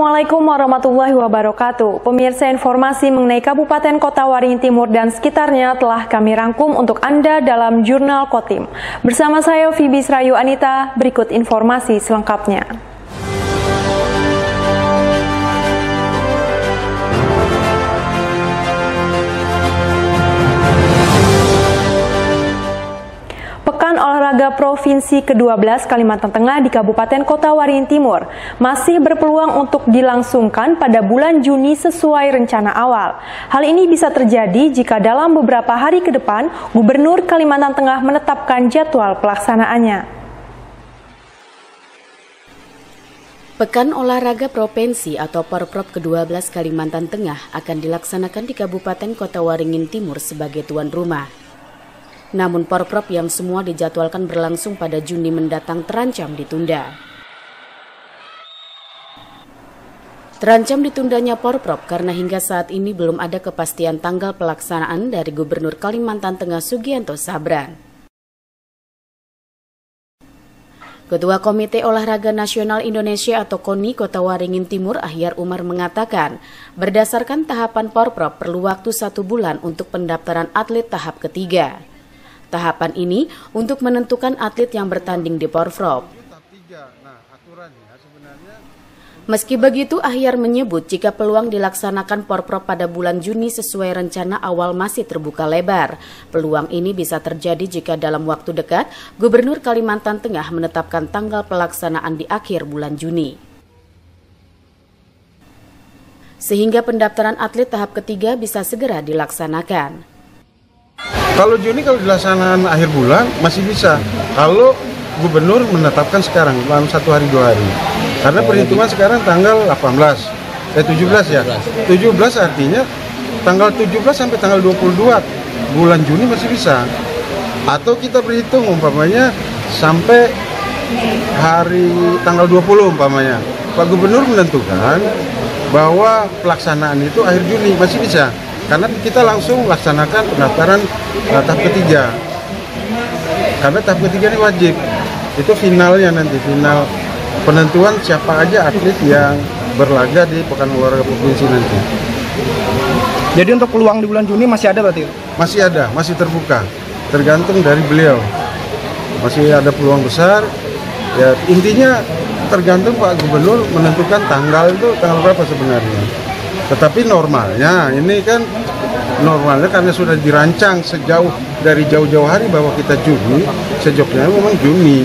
Assalamualaikum warahmatullahi wabarakatuh. Pemirsa, informasi mengenai Kabupaten Kota Waringin Timur dan sekitarnya telah kami rangkum untuk Anda dalam Jurnal Kotim. Bersama saya Fibis Rayu Anita, berikut informasi selengkapnya. Pekan Olahraga Provinsi ke-12 Kalimantan Tengah di Kabupaten Kota Waringin Timur masih berpeluang untuk dilangsungkan pada bulan Juni sesuai rencana awal. Hal ini bisa terjadi jika dalam beberapa hari ke depan Gubernur Kalimantan Tengah menetapkan jadwal pelaksanaannya. Pekan Olahraga Provinsi atau Porprov ke-12 Kalimantan Tengah akan dilaksanakan di Kabupaten Kota Waringin Timur sebagai tuan rumah. Namun Porprov yang semua dijadwalkan berlangsung pada Juni mendatang terancam ditunda. Terancam ditundanya Porprov karena hingga saat ini belum ada kepastian tanggal pelaksanaan dari Gubernur Kalimantan Tengah Sugianto Sabran. Ketua Komite Olahraga Nasional Indonesia atau KONI Kota Waringin Timur Ahyar Umar mengatakan, berdasarkan tahapan Porprov perlu waktu 1 bulan untuk pendaftaran atlet tahap ketiga. Tahapan ini untuk menentukan atlet yang bertanding di Porprov. Meski begitu, Ahyar menyebut jika peluang dilaksanakan Porprov pada bulan Juni sesuai rencana awal masih terbuka lebar. Peluang ini bisa terjadi jika dalam waktu dekat Gubernur Kalimantan Tengah menetapkan tanggal pelaksanaan di akhir bulan Juni. Sehingga pendaftaran atlet tahap ketiga bisa segera dilaksanakan. Kalau Juni kalau dilaksanakan akhir bulan masih bisa. Kalau Gubernur menetapkan sekarang dalam 1 hari 2 hari. Karena perhitungan sekarang tanggal 17 ya. 17 artinya tanggal 17 sampai tanggal 22 bulan Juni masih bisa. Atau kita berhitung umpamanya sampai hari tanggal 20 umpamanya. Pak Gubernur menentukan bahwa pelaksanaan itu akhir Juni masih bisa. Karena kita langsung laksanakan pendaftaran tahap ketiga. Karena tahap ketiga ini wajib. Itu finalnya nanti, final penentuan siapa aja atlet yang berlaga di Pekan Olahraga Provinsi nanti. Jadi untuk peluang di bulan Juni masih ada berarti? Masih ada, masih terbuka. Tergantung dari beliau. Masih ada peluang besar. Ya, intinya tergantung Pak Gubernur menentukan tanggal itu tanggal berapa sebenarnya. Tetapi normalnya, ini kan normalnya karena sudah dirancang dari jauh-jauh hari bahwa kita Juni, sejauhnya memang Juni.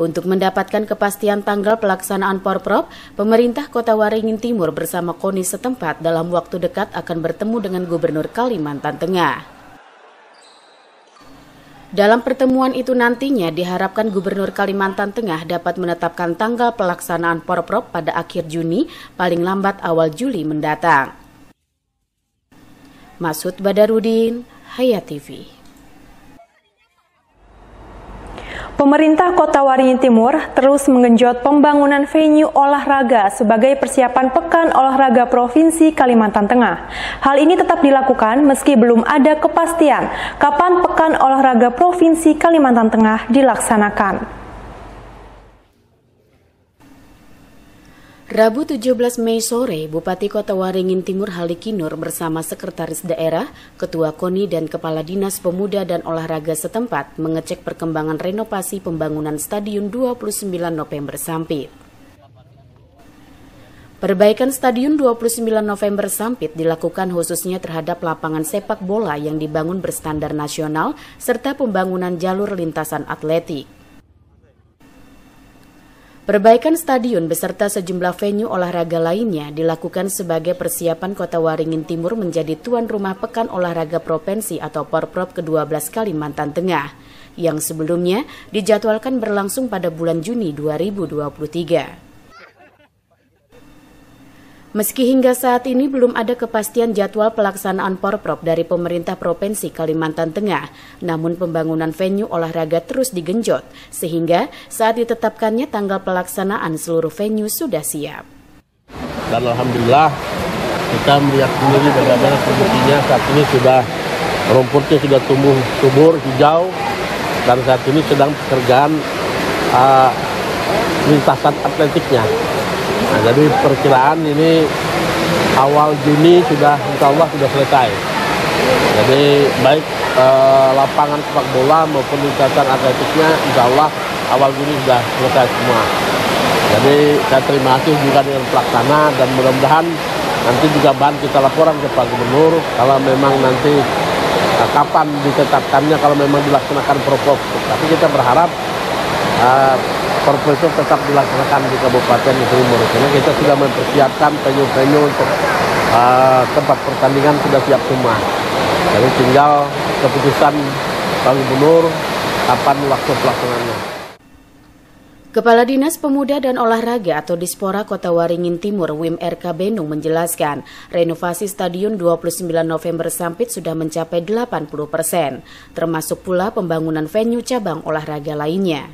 Untuk mendapatkan kepastian tanggal pelaksanaan Porprov, pemerintah Kota Waringin Timur bersama KONI setempat dalam waktu dekat akan bertemu dengan Gubernur Kalimantan Tengah. Dalam pertemuan itu nantinya diharapkan Gubernur Kalimantan Tengah dapat menetapkan tanggal pelaksanaan Porprov pada akhir Juni, paling lambat awal Juli mendatang. Masud Badarudin, Hayat TV. Pemerintah Kota Waringin Timur terus menggenjot pembangunan venue olahraga sebagai persiapan Pekan Olahraga Provinsi Kalimantan Tengah. Hal ini tetap dilakukan meski belum ada kepastian kapan Pekan Olahraga Provinsi Kalimantan Tengah dilaksanakan. Rabu 17 Mei sore, Bupati Kota Waringin Timur Halikinur bersama Sekretaris Daerah, Ketua KONI dan Kepala Dinas Pemuda dan Olahraga setempat mengecek perkembangan renovasi pembangunan Stadion 29 November Sampit. Perbaikan Stadion 29 November Sampit dilakukan khususnya terhadap lapangan sepak bola yang dibangun berstandar nasional serta pembangunan jalur lintasan atletik. Perbaikan stadion beserta sejumlah venue olahraga lainnya dilakukan sebagai persiapan Kota Waringin Timur menjadi tuan rumah Pekan Olahraga Provinsi atau Porprov ke-12 Kalimantan Tengah, yang sebelumnya dijadwalkan berlangsung pada bulan Juni 2023. Meski hingga saat ini belum ada kepastian jadwal pelaksanaan Porprov dari pemerintah Provinsi Kalimantan Tengah, namun pembangunan venue olahraga terus digenjot, sehingga saat ditetapkannya tanggal pelaksanaan seluruh venue sudah siap. Dan alhamdulillah kita melihat sendiri bagaimana kondisinya saat ini rumputnya sudah tumbuh subur, hijau, dan saat ini sedang pekerjaan lintasan atletiknya. Nah, jadi perkiraan ini awal Juni sudah insya Allah sudah selesai. Jadi baik lapangan sepak bola maupun lintasan atletiknya insya Allah awal Juni sudah selesai semua. Jadi saya terima kasih juga dengan pelaksana dan mudah-mudahan nanti juga bahan kita laporan ke Pak Gubernur kalau memang nanti kapan ditetapkannya kalau memang dilaksanakan Porprov. Tapi kita berharap Porprov itu tetap dilaksanakan di Kabupaten Timur karena kita sudah mempersiapkan venue-venue untuk tempat pertandingan sudah siap semua. Jadi tinggal keputusan Pak Gubernur kapan waktu pelaksanaannya. Kepala Dinas Pemuda dan Olahraga atau Dispora Kota Waringin Timur Wim RK Benung menjelaskan renovasi Stadion 29 November Sampit sudah mencapai 80%, termasuk pula pembangunan venue cabang olahraga lainnya.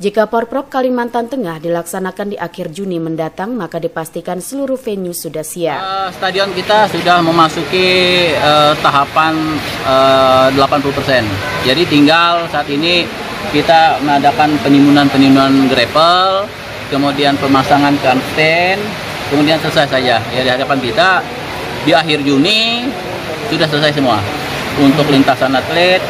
Jika Porprov Kalimantan Tengah dilaksanakan di akhir Juni mendatang, maka dipastikan seluruh venue sudah siap. Stadion kita sudah memasuki tahapan 80%. Jadi tinggal saat ini kita mengadakan penimunan gravel, kemudian pemasangan stand, kemudian selesai saja. Ya, di hadapan kita di akhir Juni sudah selesai semua. Untuk lintasan atlet,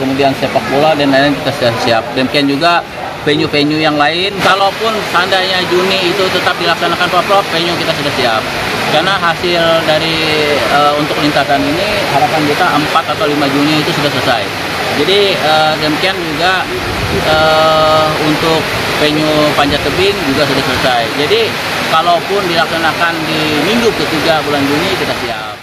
kemudian sepak bola dan lain-lain kita sudah siap. Demikian juga venue-venue yang lain. Kalaupun seandainya Juni itu tetap dilaksanakan Porprov, venue kita sudah siap. Karena hasil dari untuk lintasan ini harapan kita 4 atau 5 Juni itu sudah selesai. Jadi demikian juga untuk venue panjat tebing juga sudah selesai. Jadi kalaupun dilaksanakan di minggu ketiga bulan Juni kita siap.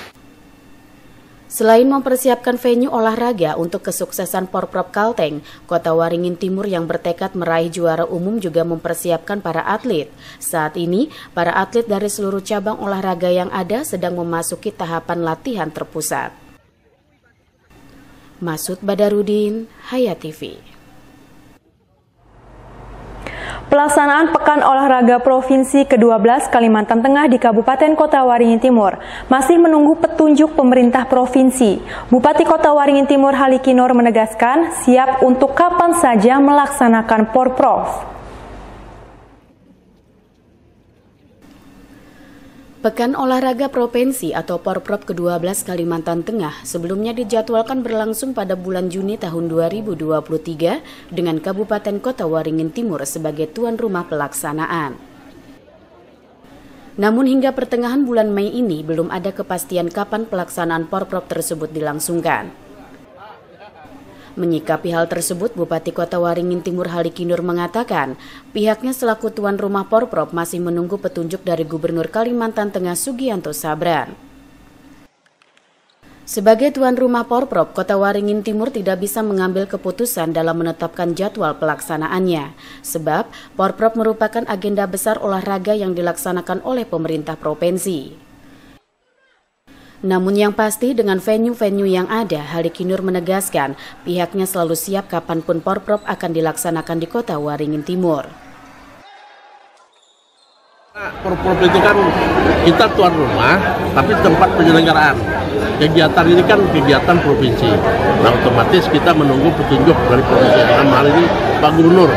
Selain mempersiapkan venue olahraga untuk kesuksesan Porprov Kalteng, Kota Waringin Timur yang bertekad meraih juara umum juga mempersiapkan para atlet. Saat ini, para atlet dari seluruh cabang olahraga yang ada sedang memasuki tahapan latihan terpusat. Masud Badarudin, Hayat TV. Pelaksanaan Pekan Olahraga Provinsi ke-12 Kalimantan Tengah di Kabupaten Kota Waringin Timur masih menunggu petunjuk pemerintah provinsi. Bupati Kota Waringin Timur Halikinor menegaskan siap untuk kapan saja melaksanakan Porprov. Pekan Olahraga Provinsi atau Porprov ke-12 Kalimantan Tengah sebelumnya dijadwalkan berlangsung pada bulan Juni tahun 2023 dengan Kabupaten Kota Waringin Timur sebagai tuan rumah pelaksanaan. Namun hingga pertengahan bulan Mei ini belum ada kepastian kapan pelaksanaan Porprov tersebut dilangsungkan. Menyikapi hal tersebut, Bupati Kota Waringin Timur Halikinor mengatakan pihaknya selaku tuan rumah Porprov masih menunggu petunjuk dari Gubernur Kalimantan Tengah Sugianto Sabran. Sebagai tuan rumah Porprov, Kota Waringin Timur tidak bisa mengambil keputusan dalam menetapkan jadwal pelaksanaannya, sebab Porprov merupakan agenda besar olahraga yang dilaksanakan oleh pemerintah provinsi. Namun yang pasti dengan venue-venue yang ada, Halikinor menegaskan pihaknya selalu siap kapanpun Porprov akan dilaksanakan di Kota Waringin Timur. Porprov itu kan kita tuan rumah, tapi tempat penyelenggaraan. Kegiatan ini kan kegiatan provinsi. Nah otomatis kita menunggu petunjuk dari provinsi. Dalam hal ini Pak Gubernur.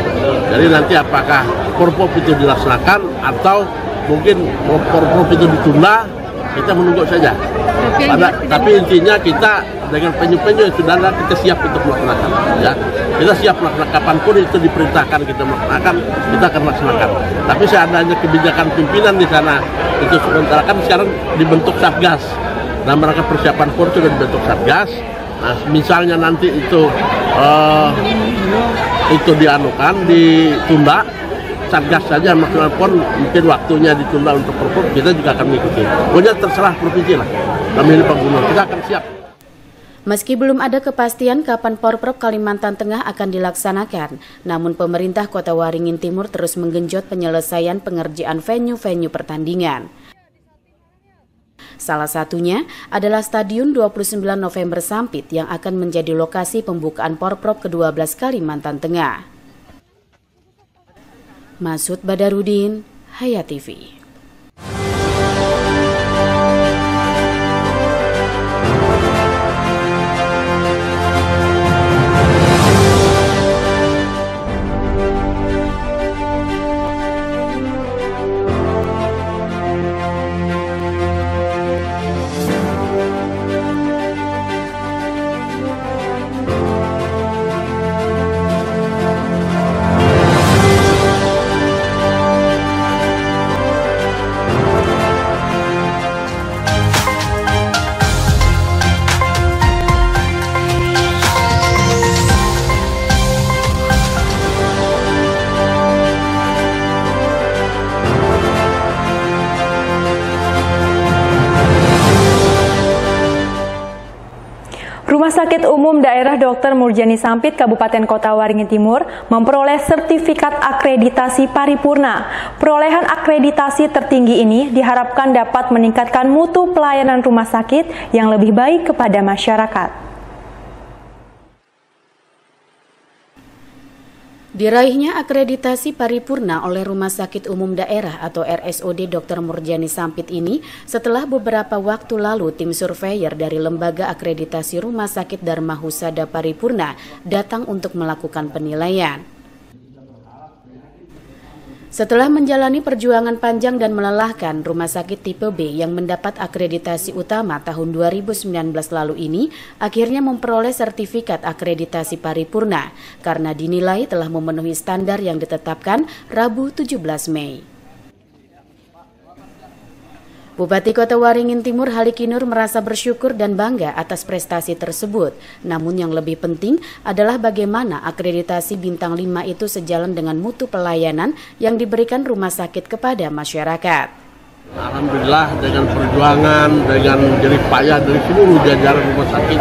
Jadi nanti apakah Porprov itu dilaksanakan atau mungkin Porprov itu ditunda, kita menunggu saja. Tapi intinya kita dengan venue-venue yang sudah ada, kita siap untuk melaksanakan. Ya, kita siap melaksanakan kapanpun itu diperintahkan kita melaksanakan, kita akan laksanakan. Tapi seandainya kebijakan pimpinan di sana itu sementara kan sekarang dibentuk satgas. Dalam rangka persiapan pun sudah dibentuk satgas. Nah, misalnya nanti itu ditunda. Satgas saja maksimal pun mungkin waktunya ditunda untuk Porprov, kita juga akan mengikuti. Pokoknya terserah provinsi lah. Kami ini Pak Gubernur, kita akan siap. Meski belum ada kepastian kapan Porprov Kalimantan Tengah akan dilaksanakan, namun pemerintah Kota Waringin Timur terus menggenjot penyelesaian pengerjaan venue-venue pertandingan. Salah satunya adalah Stadion 29 November Sampit yang akan menjadi lokasi pembukaan Porprov ke-12 Kalimantan Tengah. Masud Badarudin, Hayat TV. Rumah Sakit Umum Daerah Dr. Murjani Sampit Kabupaten Kota Waringin Timur memperoleh sertifikat akreditasi paripurna. Perolehan akreditasi tertinggi ini diharapkan dapat meningkatkan mutu pelayanan rumah sakit yang lebih baik kepada masyarakat. Diraihnya akreditasi paripurna oleh Rumah Sakit Umum Daerah atau RSUD Dr. Murjani Sampit ini setelah beberapa waktu lalu tim surveyor dari Lembaga Akreditasi Rumah Sakit Dharma Husada Paripurna datang untuk melakukan penilaian. Setelah menjalani perjuangan panjang dan melelahkan, Rumah Sakit Tipe B yang mendapat akreditasi utama tahun 2019 lalu ini akhirnya memperoleh sertifikat akreditasi paripurna karena dinilai telah memenuhi standar yang ditetapkan Rabu 17 Mei. Bupati Kota Waringin Timur Halikinur merasa bersyukur dan bangga atas prestasi tersebut. Namun yang lebih penting adalah bagaimana akreditasi bintang 5 itu sejalan dengan mutu pelayanan yang diberikan rumah sakit kepada masyarakat. Alhamdulillah dengan perjuangan, dengan jerih payah dari seluruh jajaran rumah sakit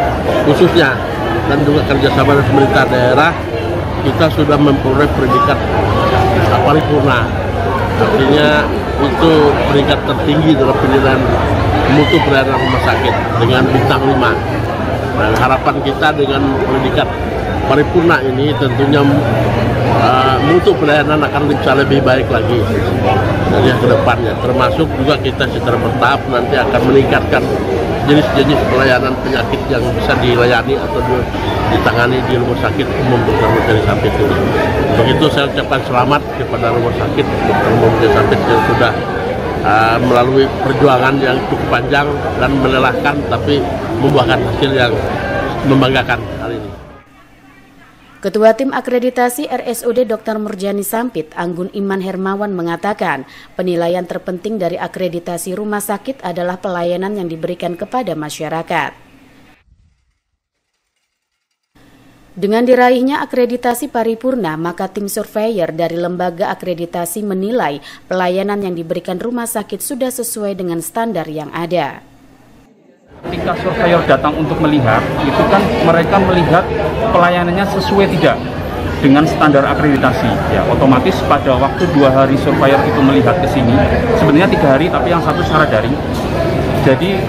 khususnya dan juga kerjasama dengan pemerintah daerah, kita sudah memperoleh predikat paripurna. Artinya itu peringkat tertinggi dalam penilaian mutu pelayanan rumah sakit dengan bintang 5. Dan harapan kita dengan predikat paripurna ini tentunya mutu pelayanan akan bisa lebih baik lagi dari ke depannya. Termasuk juga kita secara bertahap nanti akan meningkatkan jenis-jenis pelayanan penyakit yang bisa dilayani atau ditangani di Rumah Sakit Umum Dr. Murjani Sampit ini. Untuk itu saya ucapkan selamat kepada Rumah Sakit Dr. Murjani Sampit yang sudah melalui perjuangan yang cukup panjang dan melelahkan tapi membuahkan hasil yang membanggakan hari ini. Ketua Tim Akreditasi RSUD Dr. Murjani Sampit, Anggun Iman Hermawan mengatakan, penilaian terpenting dari akreditasi rumah sakit adalah pelayanan yang diberikan kepada masyarakat. Dengan diraihnya akreditasi paripurna, maka tim surveyor dari Lembaga Akreditasi menilai pelayanan yang diberikan rumah sakit sudah sesuai dengan standar yang ada. Ketika surveyor datang untuk melihat, itu kan mereka melihat pelayanannya sesuai tidak dengan standar akreditasi. Ya, otomatis pada waktu 2 hari surveyor itu melihat ke sini, sebenarnya 3 hari tapi yang satu secara daring. Jadi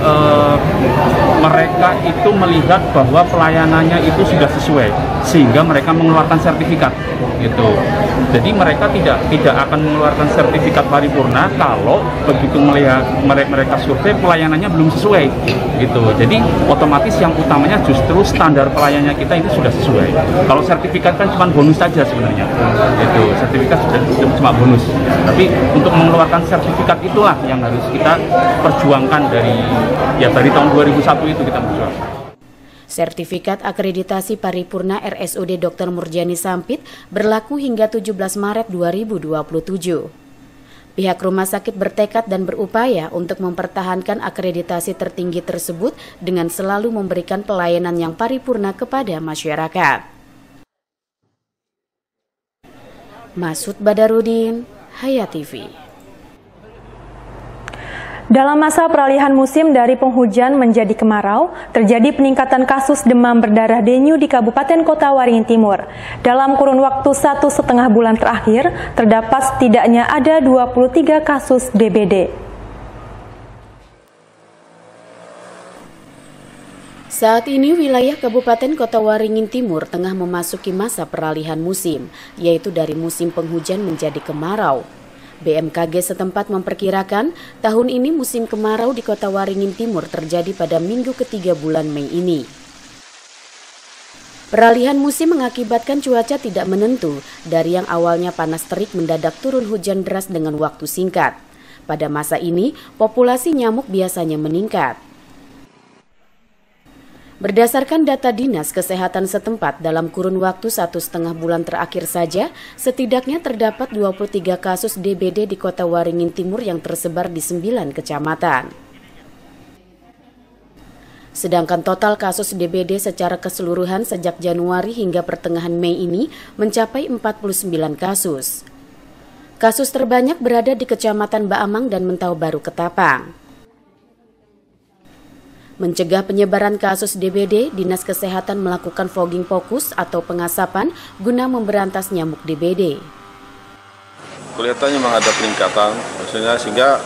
mereka itu melihat bahwa pelayanannya itu sudah sesuai, sehingga mereka mengeluarkan sertifikat. Gitu. Jadi mereka tidak akan mengeluarkan sertifikat paripurna kalau begitu melihat mereka survei pelayanannya belum sesuai. Gitu. Jadi otomatis yang utamanya justru standar pelayanannya kita itu sudah sesuai. Kalau sertifikat kan cuma bonus saja sebenarnya. Gitu. Sertifikat sudah cuma bonus. Tapi untuk mengeluarkan sertifikat itulah yang harus kita perjuangkan dari tahun 2001 itu kita berjuang. Sertifikat akreditasi paripurna RSUD Dr. Murjani Sampit berlaku hingga 17 Maret 2027. Pihak rumah sakit bertekad dan berupaya untuk mempertahankan akreditasi tertinggi tersebut dengan selalu memberikan pelayanan yang paripurna kepada masyarakat. Masud Badarudin, Hayat TV. Dalam masa peralihan musim dari penghujan menjadi kemarau, terjadi peningkatan kasus demam berdarah dengue di Kabupaten Kota Waringin Timur. Dalam kurun waktu 1,5 bulan terakhir, terdapat setidaknya ada 23 kasus DBD. Saat ini wilayah Kabupaten Kota Waringin Timur tengah memasuki masa peralihan musim, yaitu dari musim penghujan menjadi kemarau. BMKG setempat memperkirakan tahun ini musim kemarau di Kota Waringin Timur terjadi pada minggu ketiga bulan Mei ini. Peralihan musim mengakibatkan cuaca tidak menentu, dari yang awalnya panas terik mendadak turun hujan deras dengan waktu singkat. Pada masa ini, populasi nyamuk biasanya meningkat. Berdasarkan data Dinas Kesehatan setempat, dalam kurun waktu 1,5 bulan terakhir saja, setidaknya terdapat 23 kasus DBD di Kota Waringin Timur yang tersebar di 9 kecamatan. Sedangkan total kasus DBD secara keseluruhan sejak Januari hingga pertengahan Mei ini mencapai 49 kasus. Kasus terbanyak berada di Kecamatan Baamang dan Mentau Baru Ketapang. Mencegah penyebaran kasus DBD, Dinas Kesehatan melakukan fogging fokus atau pengasapan guna memberantas nyamuk DBD. Kelihatannya memang ada peningkatan, maksudnya sehingga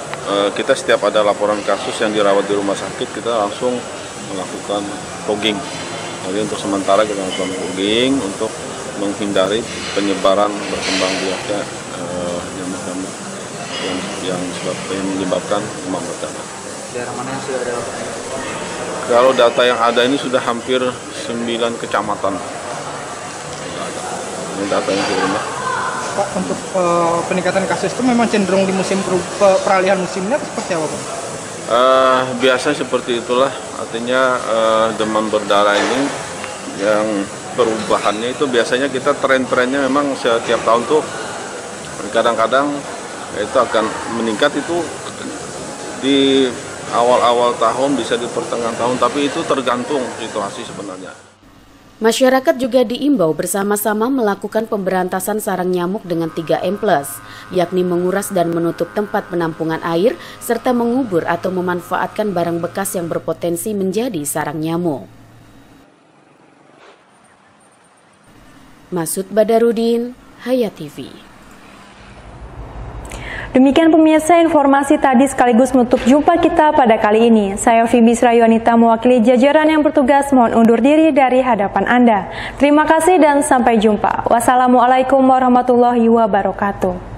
kita setiap ada laporan kasus yang dirawat di rumah sakit, kita langsung melakukan fogging. Jadi untuk sementara kita melakukan fogging untuk menghindari penyebaran berkembang biaknya nyamuk-nyamuk yang menyebabkan demam berdarah. Daerah mana yang sudah ada? Kalau data yang ada ini sudah hampir 9 kecamatan. Ini data yang terima. Pak, untuk peningkatan kasus itu memang cenderung di musim peralihan musimnya seperti apa, Pak? Biasa seperti itulah, artinya demam berdarah ini yang perubahannya itu biasanya kita tren-trennya memang setiap tahun tuh kadang-kadang itu akan meningkat itu di awal-awal tahun, bisa di pertengahan tahun, tapi itu tergantung situasi sebenarnya. Masyarakat juga diimbau bersama-sama melakukan pemberantasan sarang nyamuk dengan 3M+, yakni menguras dan menutup tempat penampungan air, serta mengubur atau memanfaatkan barang bekas yang berpotensi menjadi sarang nyamuk. Masud Badarudin, Hayat TV. Demikian pemirsa, informasi tadi sekaligus menutup jumpa kita pada kali ini. Saya Fibis Rayuanita mewakili jajaran yang bertugas mohon undur diri dari hadapan Anda. Terima kasih dan sampai jumpa. Wassalamualaikum warahmatullahi wabarakatuh.